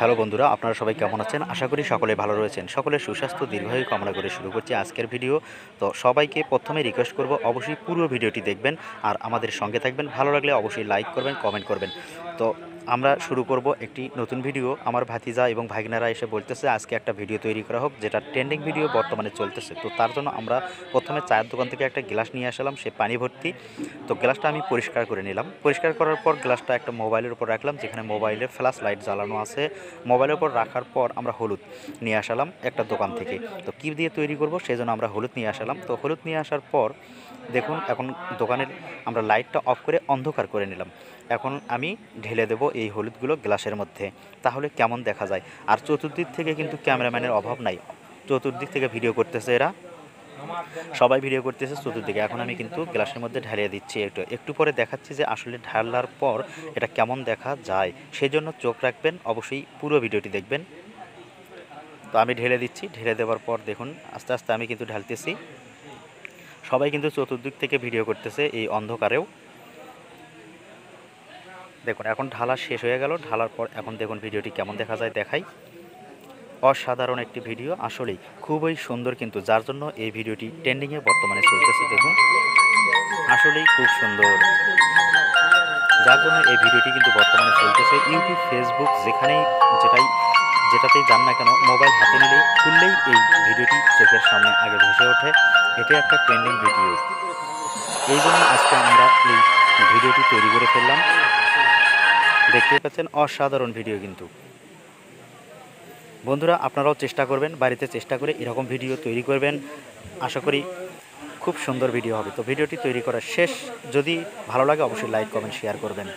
Hello বন্ধুরা, আপনারা সবাই কেমন আছেন? আশা করি সকলে ভালো রয়েছেন। সকলের সুস্বাস্থ্য দীর্ঘায়ু কামনা করে শুরু করছি আজকের ভিডিও। তো সবাইকে প্রথমে রিকোয়েস্ট করব, অবশ্যই পুরো ভিডিওটি দেখবেন আর আমাদের সঙ্গে থাকবেন। ভালো লাগলে অবশ্যই লাইক করবেন, কমেন্ট করবেন। তো আমরা শুরু করব একটি নতুন ভিডিও। আমার ভাতিজা এবং ভাগিনারা এসে বলতেছে আজকে একটা ভিডিও তৈরি করা হোক, যেটা ট্রেন্ডিং ভিডিও বর্তমানে চলতেছে। তো তার জন্য আমরা প্রথমে চায়ের দোকান থেকে একটা গ্লাস নিয়ে আসলাম, সে পানি ভর্তি। তো গ্লাসটা আমি পরিষ্কার করে নিলাম। পরিষ্কার করার পর গ্লাসটা একটা মোবাইলের উপর রাখলাম, যেখানে মোবাইলের ফ্ল্যাশ লাইট জ্বালানো আছে। মোবাইলের উপর রাখার পর আমরা হলুদ নিয়ে আসলাম একটা দোকান থেকে। তো কী দিয়ে তৈরি করব সেই জন্য আমরা হলুদ নিয়ে আসলাম। তো হলুদ নিয়ে আসার পর দেখুন, এখন দোকানের আমরা লাইটটা অফ করে অন্ধকার করে নিলাম। এখন আমি ঢেলে দেব এই হলুদগুলো গ্লাসের মধ্যে, তাহলে কেমন দেখা যায়। আর চতুর্দিক থেকে কিন্তু ক্যামেরাম্যানের অভাব নাই, চতুর্দিক থেকে ভিডিও করতেছে এরা, সবাই ভিডিও করতেছে চতুর্দিকে। এখন আমি কিন্তু গ্লাসের মধ্যে ঢালিয়ে দিচ্ছি, একটু একটু পরে দেখাচ্ছি যে আসলে ঢালার পর এটা কেমন দেখা যায়। সেই জন্য চোখ রাখবেন, অবশ্যই পুরো ভিডিওটি দেখবেন। তো আমি ঢেলে দিচ্ছি, ঢেলে দেওয়ার পর দেখুন আস্তে আস্তে আমি কিন্তু ঢালতেছি। সবাই কিন্তু চতুর্দিক থেকে ভিডিও করতেছে এই অন্ধকারেও। দেখুন এখন ঢালা শেষ হয়ে গেল। ঢালার পর এখন দেখুন ভিডিওটি কেমন দেখা যায়, দেখাই। অসাধারণ একটি ভিডিও, আসলেই খুবই সুন্দর, কিন্তু যার জন্য এই ভিডিওটি ট্রেন্ডিংয়ে বর্তমানে চলতেছে। দেখুন আসলেই খুব সুন্দর, যার জন্য এই ভিডিওটি কিন্তু বর্তমানে চলতেছে। ইউটিউব, ফেসবুক, যেটাতেই যান না কেন, মোবাইল হাতে নিলেই খুললেই এই ভিডিওটি চোখের সামনে আগে ভেসে ওঠে। এটা একটা ট্রেন্ডিং ভিডিও, এই জন্য আজকে আমরা এই ভিডিওটি তৈরি করে ফেললাম। দেখতে পাচ্ছেন অসাধারণ ভিডিও। কিন্তু বন্ধুরা, আপনারাও চেষ্টা করবেন, বাড়িতে চেষ্টা করে এরকম ভিডিও তৈরি করবেন। আশা করি খুব সুন্দর ভিডিও হবে। তো ভিডিওটি তৈরি করা শেষ, যদি ভালো লাগে অবশ্যই লাইক, কমেন্ট, শেয়ার করবেন।